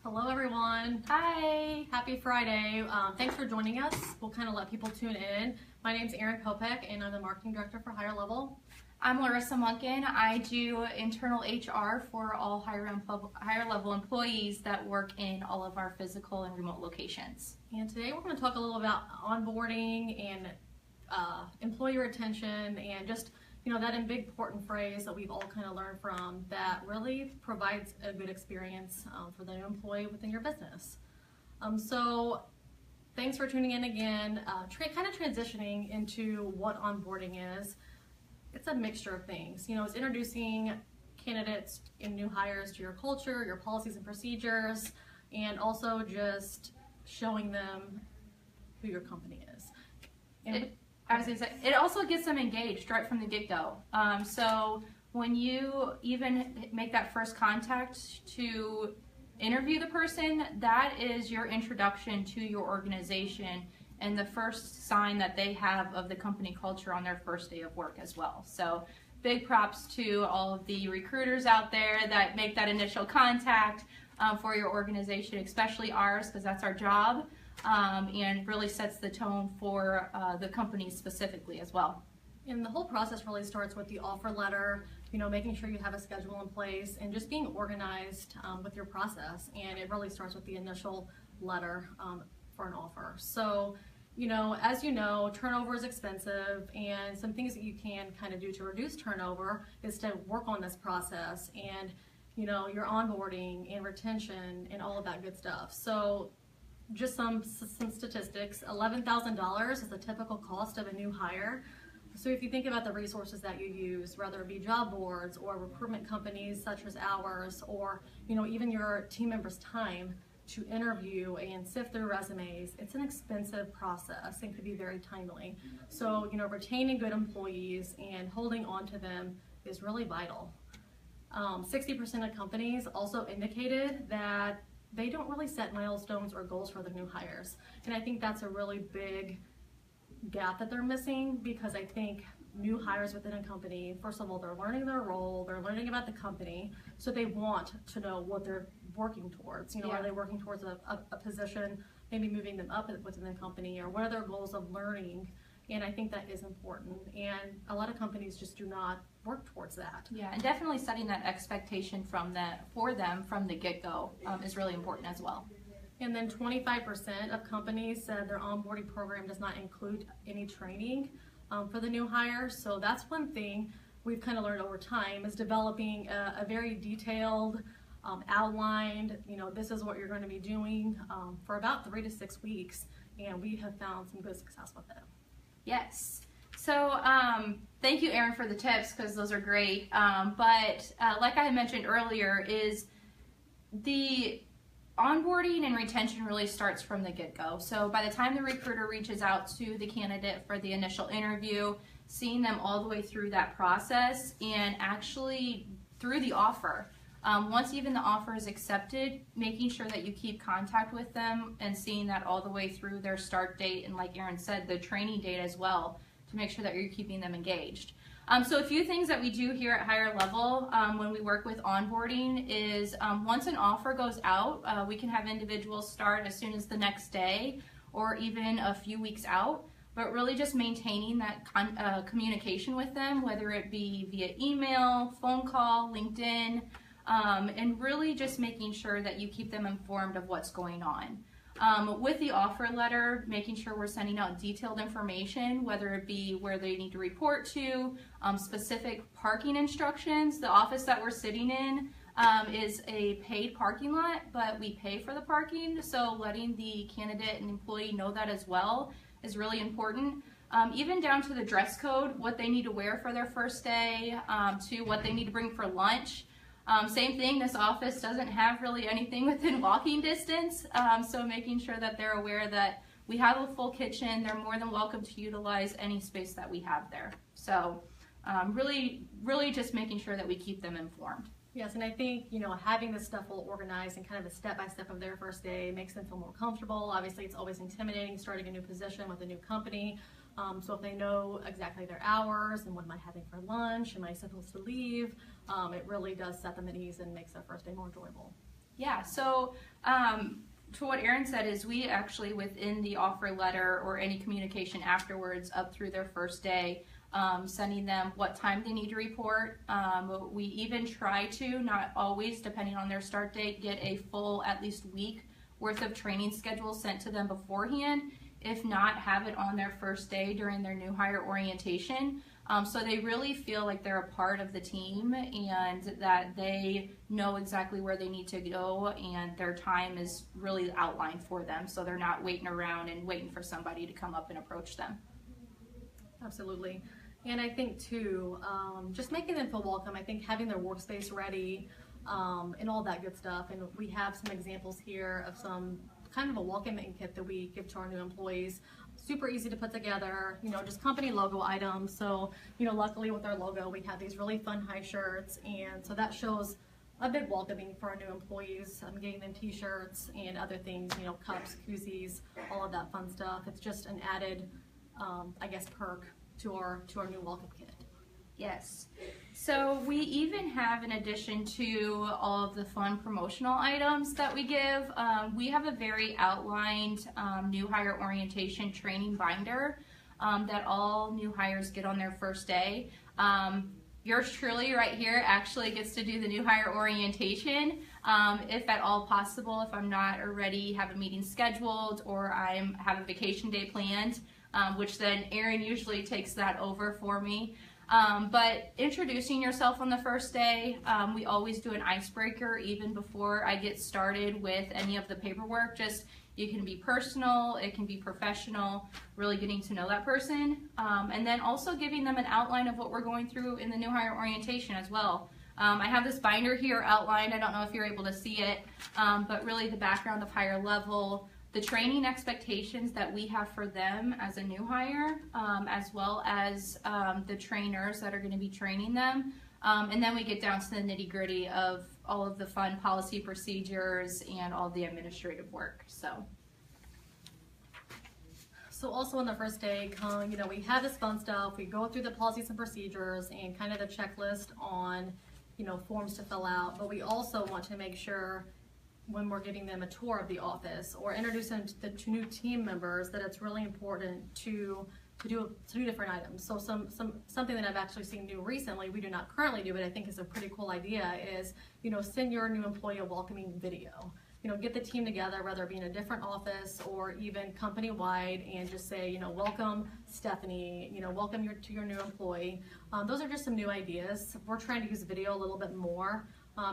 Hello everyone. Hi. Happy Friday. Thanks for joining us. We'll kind of let people tune in. My name's Erin Kopek and I'm the Marketing Director for Higher Level. I'm Larissa Munkin. I do internal HR for all higher level employees that work in all of our physical and remote locations. And today we're going to talk a little about onboarding and employee retention and just that big important phrase that we've all kind of learned from that really provides a good experience for the new employee within your business. So thanks for tuning in again. Kind of transitioning into what onboarding is. It's a mixture of things. It's introducing candidates and new hires to your culture, your policies and procedures, and also just showing them who your company is. It also gets them engaged right from the get-go. So when you even make that first contact to interview the person, that is your introduction to your organization and the first sign that they have of the company culture on their first day of work as well. So big props to all of the recruiters out there that make that initial contact for your organization, especially ours, because that's our job. And really sets the tone for the company specifically as well. And the whole process really starts with the offer letter, making sure you have a schedule in place and just being organized with your process. And it really starts with the initial letter for an offer. So, as you know, turnover is expensive, and some things that you can kind of do to reduce turnover is to work on this process and, your onboarding and retention and all of that good stuff. So just some statistics, $11,000 is the typical cost of a new hire. So if you think about the resources that you use, whether it be job boards or recruitment companies such as ours, or even your team members' time to interview and sift through resumes, it's an expensive process and could be very timely. So retaining good employees and holding on to them is really vital. 60% of companies also indicated that they don't really set milestones or goals for the new hires. And I think that's a really big gap that they're missing, because I think new hires within a company, first of all, they're learning their role, they're learning about the company, so they want to know what they're working towards. Are they working towards a position, maybe moving them up within the company, or what are their goals of learning? And I think that is important. And a lot of companies just do not work towards that. Yeah, and definitely setting that expectation for them from the get-go is really important as well. And then 25% of companies said their onboarding program does not include any training for the new hire. So that's one thing we've kind of learned over time, is developing a very detailed, outlined, this is what you're going to be doing for about 3 to 6 weeks. And we have found some good success with it. Yes. So thank you, Erin, for the tips, because those are great. But like I mentioned earlier, is the onboarding and retention really starts from the get-go. So by the time the recruiter reaches out to the candidate for the initial interview, seeing them all the way through that process and actually through the offer. Once even the offer is accepted, making sure that you keep contact with them and seeing that all the way through their start date, and like Erin said, the training date as well, to make sure that you're keeping them engaged. So a few things that we do here at Higher Level when we work with onboarding is once an offer goes out, we can have individuals start as soon as the next day or even a few weeks out, but really just maintaining that communication with them, whether it be via email, phone call, LinkedIn, and really just making sure that you keep them informed of what's going on. With the offer letter, making sure we're sending out detailed information, whether it be where they need to report to, specific parking instructions. The office that we're sitting in is a paid parking lot, but we pay for the parking, so letting the candidate and employee know that as well is really important. Even down to the dress code, what they need to wear for their first day, to what they need to bring for lunch. Same thing, this office doesn't have really anything within walking distance, so making sure that they're aware that we have a full kitchen. They're more than welcome to utilize any space that we have there. So really just making sure that we keep them informed. Yes, and I think, having this stuff all organized and kind of a step-by-step of their first day makes them feel more comfortable. Obviously, it's always intimidating starting a new position with a new company. So if they know exactly their hours and what am I having for lunch, am I supposed to leave, it really does set them at ease and makes their first day more enjoyable. Yeah, so to what Erin said is we actually within the offer letter or any communication afterwards up through their first day, sending them what time they need to report. We even try to, not always depending on their start date, get a full at least week worth of training schedule sent to them beforehand. If not, have it on their first day during their new hire orientation. So they really feel like they're a part of the team and that they know exactly where they need to go and their time is really outlined for them. So they're not waiting around and waiting for somebody to come up and approach them. Absolutely. And I think too, just making them feel welcome. I think having their workspace ready and all that good stuff. And we have some examples here of some kind of a welcoming kit that we give to our new employees. Super easy to put together, just company logo items. So, luckily with our logo, we have these really fun high shirts. And so that shows a bit welcoming for our new employees. I'm getting them t-shirts and other things, cups, koozies, all of that fun stuff. It's just an added, perk to our new welcome kit. Yes. So we even have, in addition to all of the fun promotional items that we give, we have a very outlined new hire orientation training binder that all new hires get on their first day. Yours truly right here actually gets to do the new hire orientation, if at all possible, if I'm not already have a meeting scheduled or I have a vacation day planned, which then Erin usually takes that over for me. But introducing yourself on the first day, we always do an icebreaker even before I get started with any of the paperwork. Just, it can be personal, it can be professional, really getting to know that person. And then also giving them an outline of what we're going through in the new hire orientation as well. I have this binder here outlined, I don't know if you're able to see it, but really the background of higher level, the training expectations that we have for them as a new hire, as well as the trainers that are going to be training them. And then we get down to the nitty-gritty of all of the fun policy procedures and all the administrative work. So also on the first day, we have this fun stuff. We go through the policies and procedures and kind of the checklist on, forms to fill out. But we also want to make sure when we're giving them a tour of the office or introduce them to the new team members that it's really important to do different items. So something that I've actually seen do recently, we do not currently do, but I think is a pretty cool idea is, send your new employee a welcoming video. Get the team together, whether it be in a different office or even company-wide, and just say, welcome Stephanie, welcome to your new employee. Those are just some new ideas. We're trying to use video a little bit more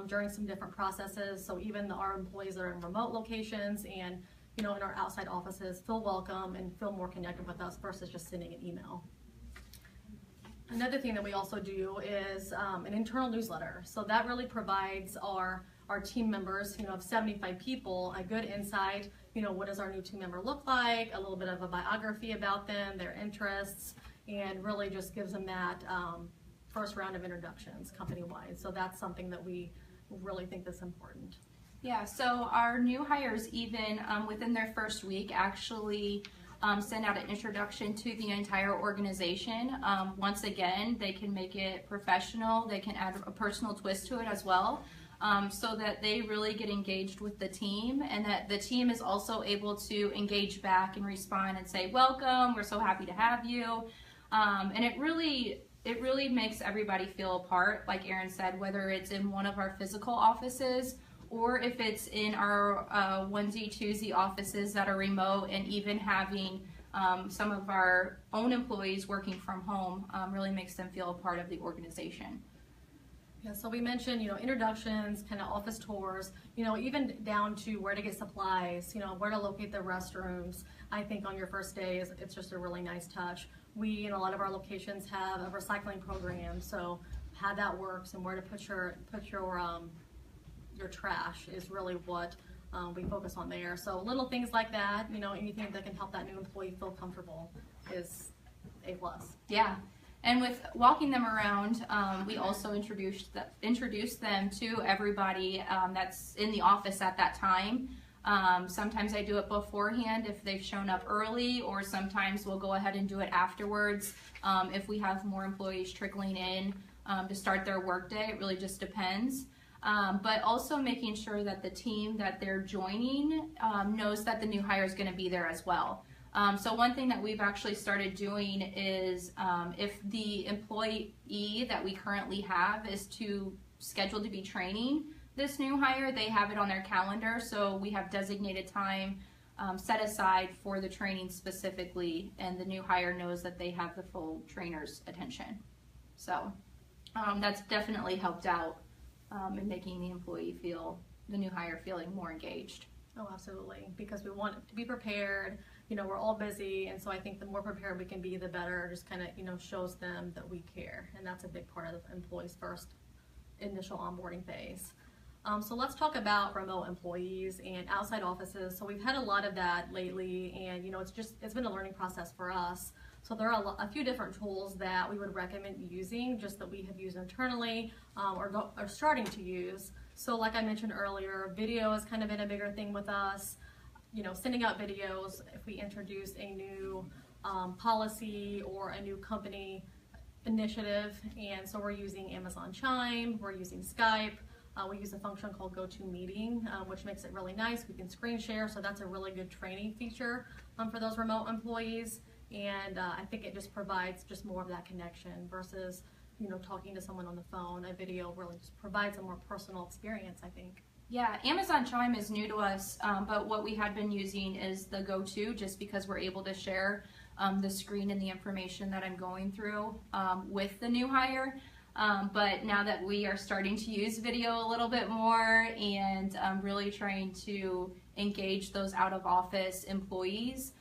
during some different processes, so even our employees that are in remote locations and in our outside offices feel welcome and feel more connected with us versus just sending an email. Another thing that we also do is an internal newsletter. So that really provides our team members, of 75 people, a good insight, what does our new team member look like, a little bit of a biography about them, their interests, and really just gives them that first round of introductions company-wide. So that's something that we really think that's important. Yeah, so our new hires even within their first week actually send out an introduction to the entire organization. Once again, they can make it professional, they can add a personal twist to it as well, so that they really get engaged with the team and that the team is also able to engage back and respond and say, welcome, we're so happy to have you. And it really makes everybody feel a part, like Erin said, whether it's in one of our physical offices or if it's in our onesie, twosie offices that are remote, and even having some of our own employees working from home really makes them feel a part of the organization. Yeah, so we mentioned, introductions, kind of office tours, even down to where to get supplies, where to locate the restrooms. I think on your first day, it's just a really nice touch. We, in a lot of our locations, have a recycling program, so how that works and where to put your trash is really what we focus on there. So little things like that, anything that can help that new employee feel comfortable is a plus. Yeah. And with walking them around, we also introduce them to everybody that's in the office at that time. Sometimes I do it beforehand if they've shown up early, or sometimes we'll go ahead and do it afterwards if we have more employees trickling in to start their workday. It really just depends. but also making sure that the team that they're joining knows that the new hire is going to be there as well. So one thing that we've actually started doing is if the employee that we currently have is scheduled to be training this new hire, they have it on their calendar, so we have designated time set aside for the training specifically, and the new hire knows that they have the full trainer's attention. So that's definitely helped out in making the new hire feeling more engaged. Oh, absolutely, because we want to be prepared. You know, we're all busy, and so I think the more prepared we can be, the better. Just kind of, you know, shows them that we care, and that's a big part of the employee's first initial onboarding phase. So let's talk about remote employees and outside offices. So we've had a lot of that lately, and you know, it's been a learning process for us. So there are a few different tools that we would recommend using, just that we have used internally or starting to use. So like I mentioned earlier, video has kind of been a bigger thing with us. You know, sending out videos if we introduce a new policy or a new company initiative. And so we're using Amazon Chime, we're using Skype. We use a function called GoToMeeting, which makes it really nice. We can screen share, so that's a really good training feature for those remote employees. And I think it just provides just more of that connection versus, you know, talking to someone on the phone. A video really just provides a more personal experience, I think. Yeah, Amazon Chime is new to us, but what we had been using is the GoTo, just because we're able to share the screen and the information that I'm going through with the new hire. But now that we are starting to use video a little bit more and really trying to engage those out of office employees,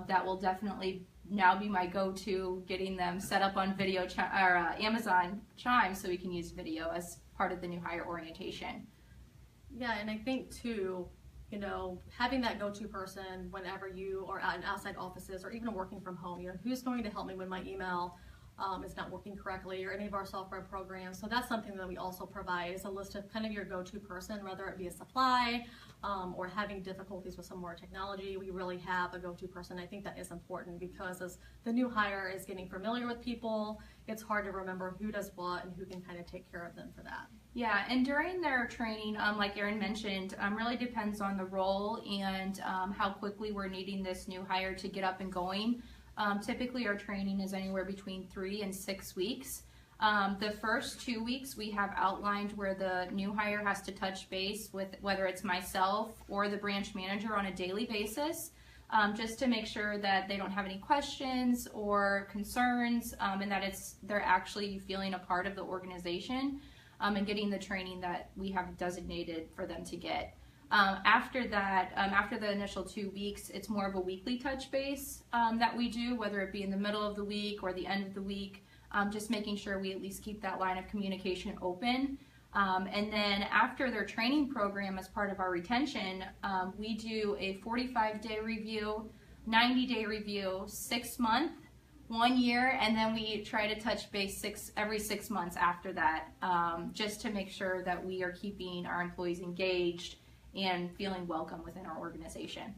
that will definitely now be my go-to, getting them set up on video or Amazon Chime so we can use video as part of the new hire orientation. Yeah, and I think too, you know, having that go-to person whenever you are out in outside offices or even working from home, you know, who's going to help me when my email is not working correctly or any of our software programs. So that's something that we also provide, is a list of kind of your go-to person, whether it be a supply or having difficulties with some more technology. We really have a go-to person. I think that is important because as the new hire is getting familiar with people, it's hard to remember who does what and who can kind of take care of them for that. Yeah, and during their training, like Erin mentioned, really depends on the role and how quickly we're needing this new hire to get up and going. Typically our training is anywhere between 3 and 6 weeks. The first 2 weeks we have outlined where the new hire has to touch base with whether it's myself or the branch manager on a daily basis, just to make sure that they don't have any questions or concerns, and that they're actually feeling a part of the organization and getting the training that we have designated for them to get. After that, after the initial 2 weeks, it's more of a weekly touch base that we do, whether it be in the middle of the week or the end of the week, just making sure we at least keep that line of communication open. And then after their training program as part of our retention, we do a 45-day review, 90-day review, 6-month, 1 year, and then we try to touch base every 6 months after that, just to make sure that we are keeping our employees engaged and feeling welcome within our organization.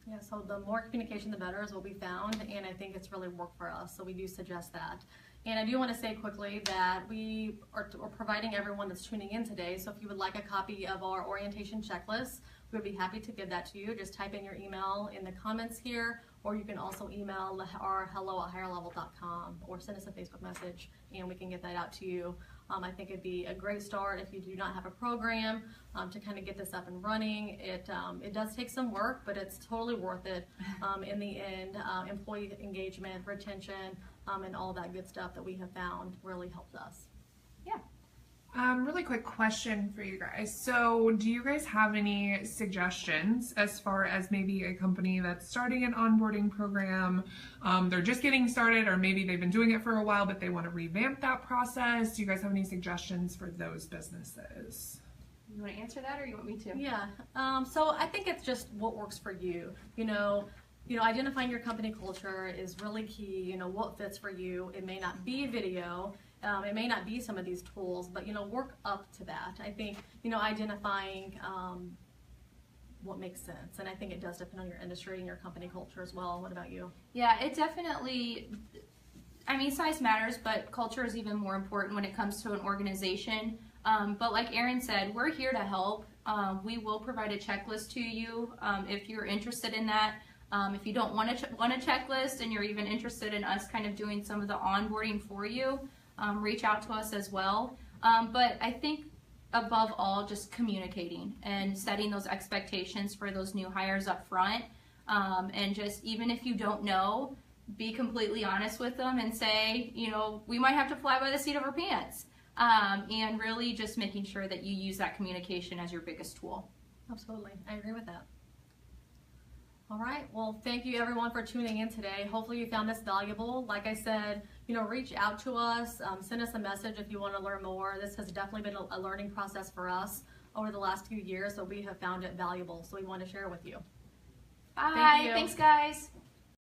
Yeah, so the more communication, the better is what we found, and I think it's really worked for us, so we do suggest that. And I do want to say quickly that we are providing everyone that's tuning in today, so if you would like a copy of our orientation checklist, we would be happy to give that to you. Just type in your email in the comments here, or you can also email our hello@higherlevel.com or send us a Facebook message and we can get that out to you. I think it'd be a great start if you do not have a program to kind of get this up and running. It does take some work, but it's totally worth it in the end. Employee engagement, retention, and all that good stuff that we have found really helps us. Yeah. Really quick question for you guys. So do you guys have any suggestions as far as maybe a company that's starting an onboarding program, they're just getting started, or maybe they've been doing it for a while but they want to revamp that process? Do you guys have any suggestions for those businesses? You want to answer that, or you want me to? Yeah, so I think it's just what works for you. You know, identifying your company culture is really key. You know, what fits for you. It may not be video. It may not be some of these tools, but, you know, work up to that. I think, you know, identifying what makes sense. And I think it does depend on your industry and your company culture as well. What about you? Yeah, it definitely, I mean, size matters, but culture is even more important when it comes to an organization. But like Erin said, we're here to help. We will provide a checklist to you if you're interested in that. If you don't want a checklist and you're even interested in us kind of doing some of the onboarding for you, reach out to us as well. But I think above all, just communicating and setting those expectations for those new hires up front. And just even if you don't know, be completely honest with them and say, you know, we might have to fly by the seat of our pants. And really just making sure that you use that communication as your biggest tool. Absolutely, I agree with that. All right, well, thank you everyone for tuning in today. Hopefully you found this valuable. Like I said, you know, reach out to us, send us a message if you want to learn more. This has definitely been a learning process for us over the last few years, so we have found it valuable, so we want to share it with you. Bye, thanks guys.